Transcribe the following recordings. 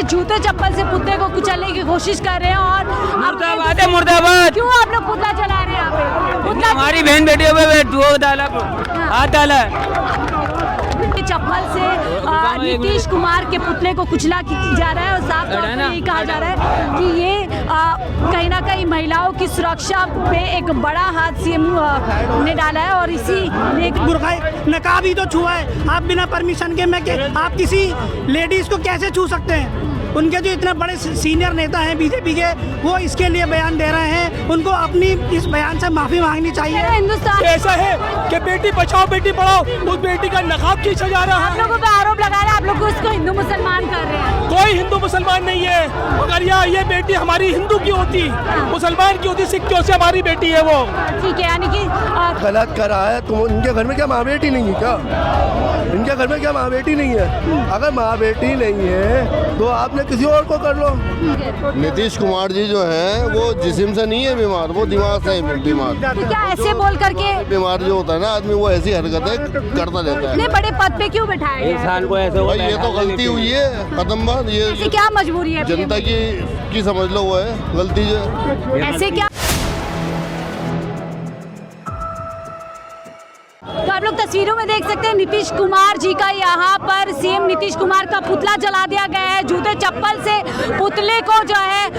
जूते चप्पल से पुतले को कुचलने की कोशिश कर रहे हैं। और मुर्दाबाद है, मुर्दाबाद। क्यों आप लोग पुतला चला रहे हैं यहाँ पे? पुतला हमारी बहन बेटियों पे धुआं डाला, हाथ डाला। चप्पल से नीतीश कुमार के पुतले को कुचला जा रहा है और साफ तौर पे यही कहा जा रहा है कि ये कहीं ना कहीं महिलाओं की सुरक्षा पे एक बड़ा हाथ सीएम ने डाला है। और इसी नकाब ही तो छुआ है, आप बिना परमिशन के आप किसी लेडीज को कैसे छू सकते हैं? उनके जो इतने बड़े सीनियर नेता हैं बीजेपी के, वो इसके लिए बयान दे रहे हैं, उनको अपनी इस बयान से माफी मांगनी चाहिए। हिंदुस्तान ऐसा है कि बेटी बचाओ बेटी पढ़ाओ, उस बेटी का नकाब खींचा जा रहा है। आप लोगों पे आरोप लगा रहे हैं, आप लोग उसको हिंदू मुसलमान कर रहे हैं। कोई हिंदू मुसलमान नहीं है। अगर ये बेटी हमारी हिंदू की होती, मुसलमान की होती, सिख की होती, हमारी बेटी है वो। ठीक है, यानी कि गलत करा है। तुम इनके घर में क्या माँ बेटी नहीं है क्या? इनके घर में क्या माँ बेटी नहीं है? अगर माँ बेटी नहीं है तो आपने किसी और को कर लो। नीतीश कुमार जी जो हैं वो जिस्म से नहीं है बीमार, वो दिमाग से है बीमार। तो क्या ऐसे बोल करके बीमार जो होता है ना आदमी, वो ऐसी हरकतें करता रहता है। इतने बड़े पद पे क्यों बैठाया गया है? इंसान को ऐसे भाई ये तो गलती हुई है, खत्म बात। ये ऐसे क्या मजबूरी है जनता की समझ लो, वो है गलती जो। ऐसे क्या? तो आप लोग तस्वीरों में देख सकते हैं नीतीश कुमार जी का यहाँ पर सीएम नीतीश कुमार का पुतला जला दिया गया है। जूते चप्पल से पुतले को जो है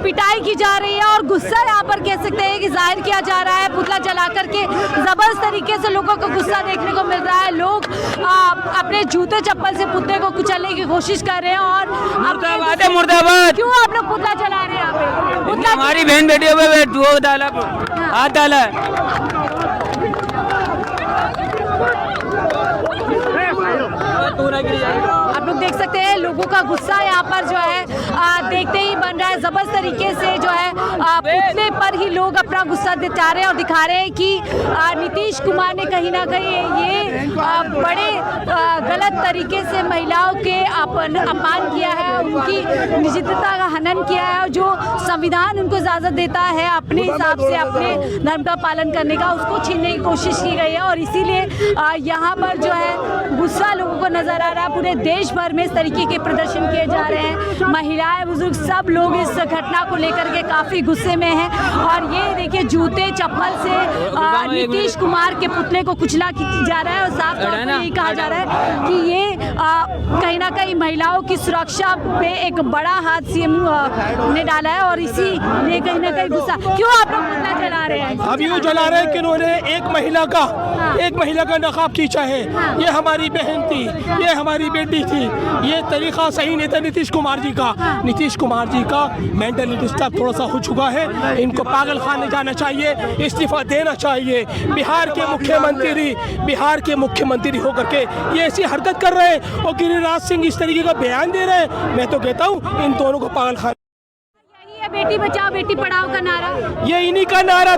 पिटाई की जा रही है और गुस्सा यहाँ पर कह सकते हैं कि जाहिर किया जा रहा है। पुतला जला करके जबरदस्त तरीके से लोगों को गुस्सा देखने को मिल रहा है। लोग अपने जूते चप्पल से पुतले को कुचलने की कोशिश कर रहे हैं। और मुर्दाबाद है, मुर्दाबाद। क्यों आप लोग पुतला चला रहे हैं यहाँ पे? पुतला हमारी बहन बेटियों पे धुआं डाला, हाथ डाला। आप लोग देख सकते हैं लोगों का गुस्सा यहाँ पर जो है देखते ही बन रहा है। जबरदस्त तरीके से जो है पुतले पर ही लोग अपना गुस्सा दिखा रहे हैं और दिखा रहे हैं कि नीतीश कुमार ने कहीं ना कहीं ये बड़े गलत तरीके से महिलाओं के अपमान किया है, उनकी निजता का हनन किया है। और जो संविधान उनको इजाज़त देता है अपने हिसाब से अपने धर्म का पालन करने का, उसको छीनने की कोशिश की गई है। और इसीलिए यहाँ पर जो है गुस्सा लोगों को नजर आ रहा है। पूरे देश भर में इस तरीके के प्रदर्शन किए जा रहे हैं। महिलाएं, बुजुर्ग, सब लोग इस घटना को लेकर के काफी गुस्से में हैं। और ये देखिए जूते चप्पल से नीतीश कुमार के पुतले को कुचला जा रहा है और साफ तौर पे यही कहा जा रहा है कि ये कहीं ना कहीं महिलाओं की सुरक्षा पे एक बड़ा हाथ सीएम ने डाला है। और इसीलिए कहीं ना कहीं गुस्सा। क्यों आप लोग पुतला जला रहे हैं? अब यूँ जला रहे हैं कि उन्होंने एक महिला का नकाब खींचा है। ये हमारी बहन थी, ये हमारी बेटी थी। ये तरीका सही नहीं था नीतीश कुमार जी का। नीतीश कुमार जी का मेंटली डिस्टर्ब थोड़ा सा हो चुका है। इनको पागल खाने जाना चाहिए, इस्तीफा देना चाहिए। बिहार के मुख्यमंत्री होकर के ये ऐसी हरकत कर रहे हैं और गिरिराज सिंह इस तरीके का बयान दे रहे हैं। मैं तो कहता हूँ इन दोनों को पागल खाने। बेटी बचाओ बेटी पढ़ाओ का नारा ये इन्हीं का नारा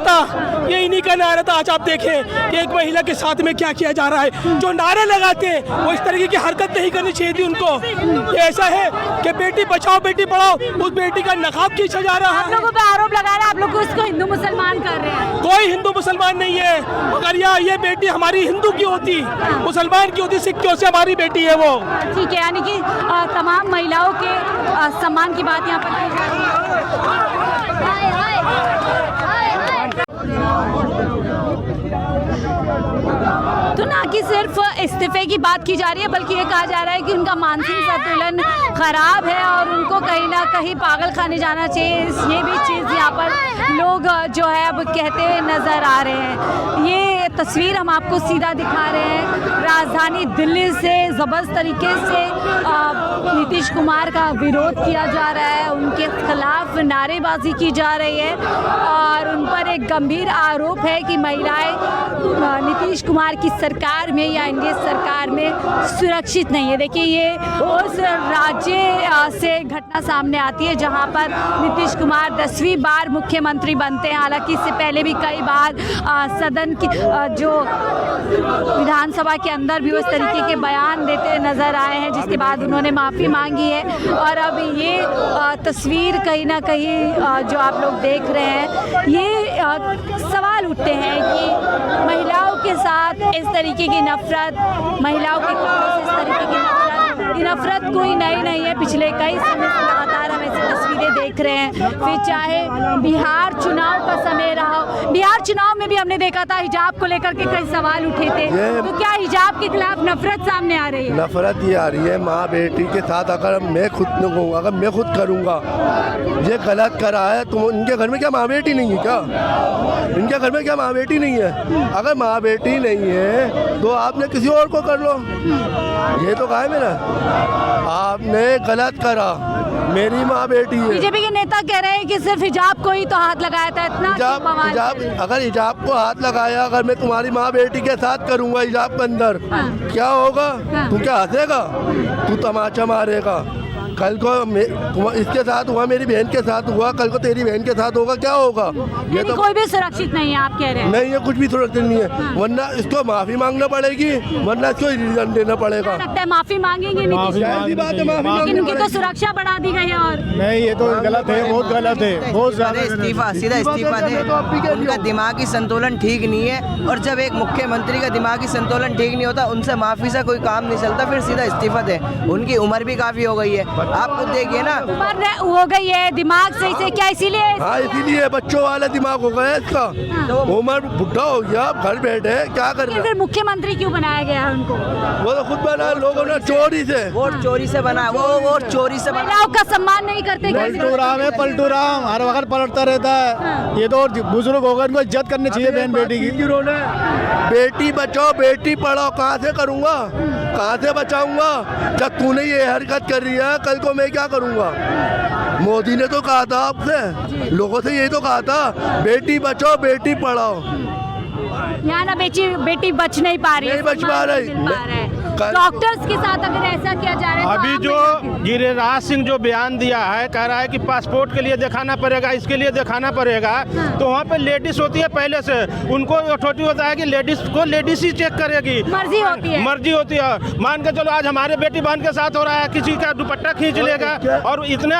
था। आज आप देखें कि एक महिला के साथ में क्या किया जा रहा है। जो नारे लगाते हैं वो इस तरीके की हरकत नहीं करनी चाहिए थी उनको। ये ऐसा है कि बेटी बचाओ बेटी पढ़ाओ, उस बेटी का नकाब खींचा जा रहा है। आप लोगों पे आरोप लगा रहे हैं, आप लोग उसको हिंदू मुसलमान कर रहे हैं। कोई हिंदू मुसलमान नहीं है। अगर ये बेटी हमारी हिंदू की होती, मुसलमान की होती, सिख की होती, हमारी बेटी है वो। ठीक है, यानी कि तमाम महिलाओं के सम्मान की बात यहाँ पर की जा रही है। तो ना कि सिर्फ इस्तीफे की बात की जा रही है, बल्कि ये कहा जा रहा है कि उनका मानसिक संतुलन खराब है और उनको कहीं ना कहीं पागल खाने जाना चाहिए। ये भी चीज़ यहाँ पर लोग जो है अब कहते हुए नज़र आ रहे हैं। ये तस्वीर हम आपको सीधा दिखा रहे हैं। राजधानी दिल्ली से ज़बरदस्त तरीके से नीतीश कुमार का विरोध किया जा रहा है, उनके खिलाफ नारेबाजी की जा रही है और उन पर एक गंभीर आरोप है कि महिलाएं नीतीश कुमार की सरकार में या एनडीए सरकार में सुरक्षित नहीं है। देखिए ये उस राज्य से घटना सामने आती है जहां पर नीतीश कुमार 10वीं बार मुख्यमंत्री बनते हैं। हालांकि इससे पहले भी कई बार सदन की जो विधानसभा के अंदर भी उस तरीके के बयान देते नजर आए हैं, जिसके बाद उन्होंने माफ़ी मांगी है। और अब ये तस्वीर कहीं ना कहीं जो आप लोग देख रहे हैं, ये सवाल उठते हैं कि महिलाओं के साथ इस तरीके की नफरत, महिलाओं के कपड़ों से इस तरीके की नफरत ये नफरत कोई नई नहीं है, पिछले कई समय से लगातार हम ऐसी तस्वीरें देख रहे हैं। फिर चाहे बिहार चुनाव का समय रहा हो, बिहार चुनाव में भी हमने देखा था हिजाब को लेकर के कई सवाल उठे थे, तो क्या हिजाब के खिलाफ नफरत सामने आ रही है? नफरत ये आ रही है माँ बेटी के साथ। अगर मैं खुद कहूँगा, अगर मैं खुद करूँगा, ये गलत करा है, तो इनके घर में क्या माँ बेटी नहीं है क्या? इनके घर में क्या माँ बेटी नहीं है? अगर माँ बेटी नहीं है तो आपने किसी और को कर लो। ये तो कहा है मेरा, आपने गलत करा, मेरी माँ बेटी है। बीजेपी के नेता कह रहे हैं कि सिर्फ हिजाब को ही तो हाथ लगाया था, इतना हिजाब, अगर हिजाब को हाथ लगाया, अगर मैं तुम्हारी माँ बेटी के साथ करूँगा हिजाब के अंदर, क्या होगा? तू क्या हंसेगा? तू तमाचा मारेगा। कल को इसके साथ हुआ, मेरी बहन के साथ हुआ, कल को तेरी बहन के साथ होगा, क्या होगा? ये तो कोई भी सुरक्षित नहीं है, आप कह रहे हैं? नहीं है, कुछ भी सुरक्षित नहीं है। वरना इसको माफी मांगना पड़ेगी, वरना इसको रिजन देना पड़ेगा। लगता है माफी मांगेंगे नीतीश कुमार, लेकिन उनकी तो सुरक्षा बढ़ा दी गई है। और नहीं, ये तो गलत है, बहुत गलत है, बहुत ज्यादा। इस्तीफा, सीधा इस्तीफा दे। उनका दिमागी संतुलन ठीक नहीं है, और जब एक मुख्यमंत्री का दिमागी संतुलन ठीक नहीं होता, उनसे माफी से कोई काम नहीं चलता, फिर सीधा इस्तीफा दे। उनकी उम्र भी काफी हो गई है, आप खुद देखिए ना, उम्र हो गई है, दिमाग सही से क्या इसीलिए? हाँ, इसीलिए बच्चों वाला दिमाग हो गया इसका। उम्र बुढ़ा हो गया, घर बैठे क्या कर रहे हैं? फिर मुख्यमंत्री क्यों बनाया गया है उनको? वो तो खुद बना, लोगों ने चोरी से, वोट चोरी से बना, वो वोट चोरी से बना। महिलाओं का सम्मान नहीं करते। पलटू राम है, पलटू राम हर वक्त पलटता रहता है। ये तो बुजुर्ग होगा, इनको इज्जत करनी चाहिए बहन बेटी की। जिन्होंने बेटी बचाओ बेटी पढ़ाओ, कहाँ से करूँगा, कहाँ से बचाऊंगा? जब तूने ये हरकत कर रही है, कल को मैं क्या करूँगा? मोदी ने तो कहा था आपसे, लोगों से यही तो कहा था, बेटी बचाओ बेटी पढ़ाओ। यहाँ ना बेटी बच नहीं पा रही है, नहीं बच पा रही। डॉक्टर्स के साथ अगर ऐसा किया जा रहा है, अभी जो गिरिराज सिंह जो बयान दिया है, कह रहा है कि पासपोर्ट के लिए दिखाना पड़ेगा, इसके लिए दिखाना पड़ेगा, तो वहाँ पे लेडीज होती है पहले से, उनको अथॉरिटी होता है कि लेडीज को लेडीज ही चेक करेगी, मर्जी होती है, मर्जी होती है। मान के चलो आज हमारे बेटी बहन के साथ हो रहा है, किसी का दुपट्टा खींच लेगा, और इतने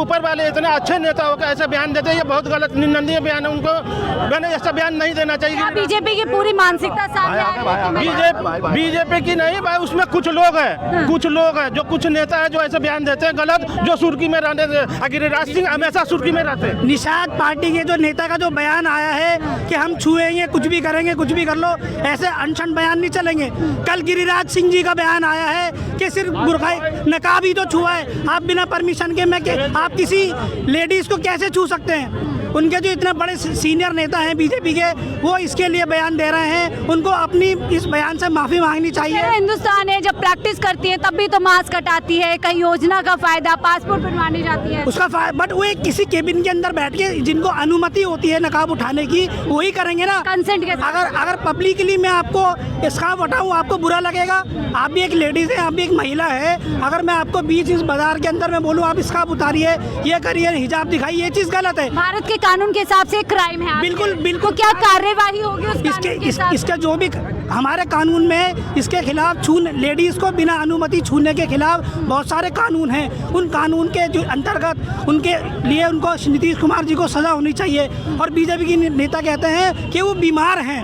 ऊपर वाले इतने अच्छे नेता होकर ऐसा बयान देते हैं, ये बहुत गलत निंदनीय बयान है। उनको ऐसा बयान नहीं देना चाहिए। बीजेपी की पूरी मानसिकता सामने आ रही है। बीजेपी की नहीं भाई, उसमें कुछ लोग हैं, कुछ लोग हैं जो कुछ नेता है जो ऐसे बयान देते हैं गलत, जो सुर्खी में रहने, गिरिराज सिंह हमेशा सुर्खी में रहते हैं। निषाद पार्टी के जो नेता का जो बयान आया है कि हम छुएंगे, कुछ भी करेंगे, कुछ भी कर लो, ऐसे अनशन बयान नहीं चलेंगे। कल गिरिराज सिंह जी का बयान आया है कि सिर्फ बुर्का नकाब ही तो छुआ है, आप बिना परमिशन के आप किसी लेडीज को कैसे छू सकते हैं? उनके जो इतने बड़े सीनियर नेता हैं बीजेपी के, वो इसके लिए बयान दे रहे हैं, उनको अपनी इस बयान से माफी मांगनी चाहिए। हिंदुस्तान है, जब प्रैक्टिस करती है तब भी तो मास्क हटाती है, कहीं योजना का फायदा, पासपोर्ट बनवाने जाती है उसका बट वो एक किसी केबिन के अंदर बैठ के जिनको अनुमति होती है नकाब उठाने की, वही करेंगे ना, कंसेंट के साथ। अगर पब्लिकली मैं आपको स्कार्फ हटाऊं, आपको बुरा लगेगा? आप भी एक लेडीज है, आप भी एक महिला है, अगर मैं आपको बीच इस बाजार के अंदर में बोलूँ आप स्कार्फ उतारिए, ये करिए, हिजाब दिखाइए, ये चीज गलत है। भारत के कानून के हिसाब से क्राइम है। बिल्कुल बिल्कुल। क्या कार्यवाही होगी इसके जो भी हमारे कानून में इसके खिलाफ लेडीज को बिना अनुमति छूने के खिलाफ बहुत सारे कानून हैं, उन कानून के जो अंतर्गत उनके लिए उनको नीतीश कुमार जी को सजा होनी चाहिए। और बीजेपी की नेता कहते हैं कि वो बीमार हैं,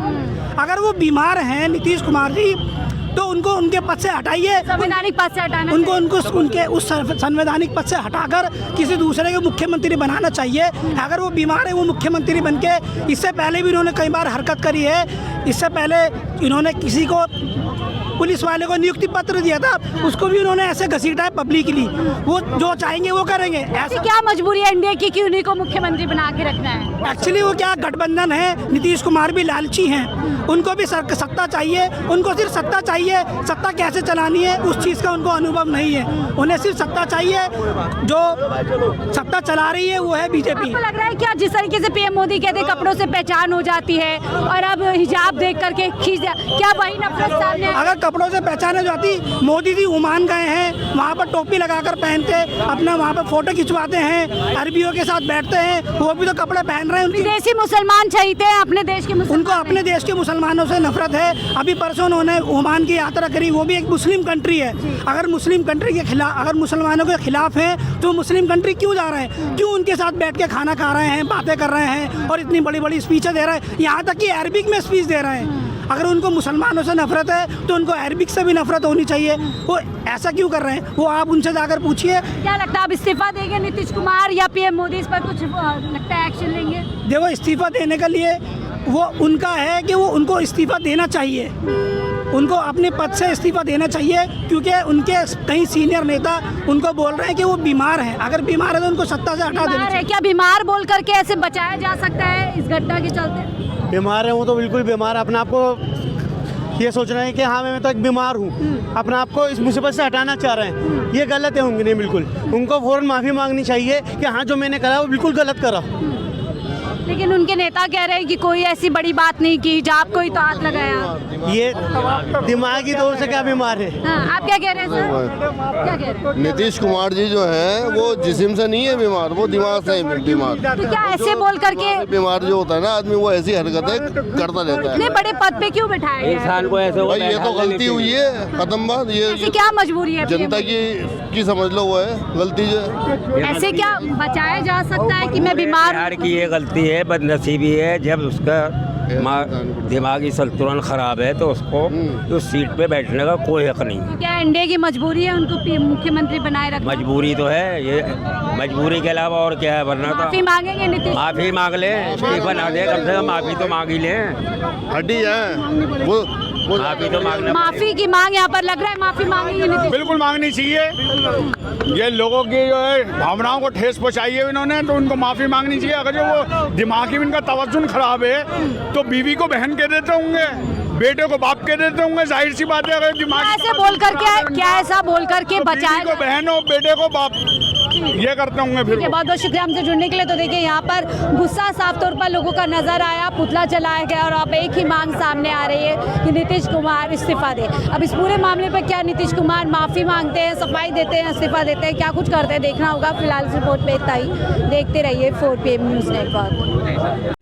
अगर वो बीमार हैं नीतीश कुमार जी, तो उनको उनके पद से हटाइए, संवैधानिक पद से हटाना, उनको उनके उस संवैधानिक पद से हटाकर किसी दूसरे को मुख्यमंत्री बनाना चाहिए। अगर वो बीमार है, वो मुख्यमंत्री बनके, इससे पहले भी इन्होंने कई बार हरकत करी है, इससे पहले इन्होंने किसी को पुलिस वाले को नियुक्ति पत्र दिया था, उसको भी उन्होंने ऐसे घसीटा है पब्लिकली, वो जो चाहेंगे वो करेंगे। ऐसी क्या मजबूरी है इंडिया की कि उन्हीं को मुख्यमंत्री बना के रखना है? एक्चुअली वो क्या गठबंधन है, नीतीश कुमार भी लालची हैं, उनको भी सत्ता चाहिए, उनको सिर्फ सत्ता चाहिए, सत्ता कैसे चलानी है उस चीज़ का उनको अनुभव नहीं है, उन्हें सिर्फ सत्ता चाहिए। जो सत्ता चला रही है वो है बीजेपी। आपको लग रहा है क्या जिस तरीके से पीएम मोदी कहते हैं कपड़ों से पहचान हो जाती है, और अब हिजाब देख करके क्या वही नफरत सामने? अगर कपड़ों से पहचाने जाती, मोदी जी ओमान गए हैं, वहाँ पर टोपी लगाकर पहनते, अपना वहाँ पर फोटो खिंचवाते हैं, अरबियों के साथ बैठते हैं, वो भी तो कपड़े पहन रहे हैं। विदेशी मुसलमान चाहते हैं अपने देश के मुसलमान, उनको अपने देश के मुसलमानों से नफरत है। अभी परसों उन्होंने ओमान की यात्रा करी, वो भी एक मुस्लिम कंट्री है। अगर मुस्लिम कंट्री के खिलाफ, अगर मुसलमानों के खिलाफ है तो मुस्लिम कंट्री क्यों जा रहे हैं? क्यों उनके साथ बैठ के खाना खा रहे हैं, बातें कर रहे हैं और इतनी बड़ी बड़ी स्पीचें दे रहे हैं, यहाँ तक कि अरबिक में स्पीच दे रहे हैं। अगर उनको मुसलमानों से नफरत है तो उनको अरबिक से भी नफरत होनी चाहिए। वो ऐसा क्यों कर रहे हैं, वो आप उनसे जाकर पूछिए। क्या लगता है आप इस्तीफा देंगे नीतीश कुमार या पीएम मोदी इस पर कुछ लगता है एक्शन लेंगे? देखो, इस्तीफा देने के लिए वो उनका है कि वो उनको इस्तीफा देना चाहिए, उनको अपने पद से इस्तीफा देना चाहिए, क्योंकि उनके कई सीनियर नेता उनको बोल रहे हैं कि वो बीमार हैं। अगर बीमार है तो उनको सत्ता से हटा देना बीमार है चाहिए। क्या? बीमार बोल करके ऐसे बचाया जा सकता है इस घटना के चलते? बीमार है वो तो बिल्कुल बीमार है। अपने आप को ये सोच रहे हैं कि हाँ मैं तो एक बीमार हूँ, अपने आप को इस मुसीबत से हटाना चाह रहे हैं। ये गलत है उनके लिए बिल्कुल। उनको फ़ौरन माफ़ी मांगनी चाहिए कि हाँ जो मैंने करा वो बिल्कुल गलत करा। लेकिन उनके नेता कह रहे हैं कि कोई ऐसी बड़ी बात नहीं की, जाप को ही तो हाथ लगाया। ये दिमागी तौर से क्या बीमार है? हाँ, आप क्या कह रहे हैं सर? क्या कह रहे हैं? नीतीश कुमार जी जो हैं वो जिस्म से नहीं है बीमार, वो दिमाग से है बीमार। तो क्या ऐसे बोल करके बीमार जो होता है ना आदमी, वो ऐसी हरकतें करता रहता है। इतने बड़े पद पे क्यों बैठाया गया है? इंसान को ऐसे भाई ये तो गलती हुई है, खत्म बात। ऐसी ये क्या मजबूरी है जनता की समझ लो, वो है गलती जो है। ऐसे क्या बचाया जा सकता है कि मैं बीमार बिहार की ये गलती है, बदनसीबी है। जब उसका दिमागी संतुलन खराब है तो उसको उस सीट पे बैठने का कोई हक नहीं। तो क्या एनडीए की मजबूरी है उनको मुख्यमंत्री बनाए रखना? मजबूरी तो है, ये मजबूरी के अलावा और क्या है, वरना माफी तो मांगेंगे नीतीश? माफी मांग ले, इस्तीफा ना दे, कम से कम माफी तो मांग ही ले। हड्डी है वो माफी तो मांगना माफी की मांग यहाँ पर लग रहा है, माफी मांगेंगे नीतीश? बिल्कुल मांगनी चाहिए। ये लोगों की जो है भावनाओं को ठेस पहुंचाई है इन्होंने, तो उनको माफी मांगनी चाहिए। अगर जो वो दिमागी इनका तवज्जुन खराब है तो बीवी को बहन कह देते होंगे, बेटे को बाप कह देते होंगे। जाहिर सी बात है, अगर दिमाग ऐसे बोल करके क्या ऐसा बोल करके बचाया को बहन और बेटे को बाप ये करते होंगे। फिर बहुत बहुत शुक्रिया हमसे जुड़ने के लिए। तो देखिए यहाँ पर गुस्सा साफ तौर पर लोगों का नजर आया, पुतला चलाया गया और अब एक ही मांग सामने आ रही है कि नीतीश कुमार इस्तीफा दे। अब इस पूरे मामले पर क्या नीतीश कुमार माफी मांगते हैं, सफाई देते हैं, इस्तीफा देते हैं, क्या कुछ करते हैं देखना होगा। फिलहाल इस रिपोर्ट पे इतना ही। देखते रहिए 4 PM न्यूज़ नेटवर्क।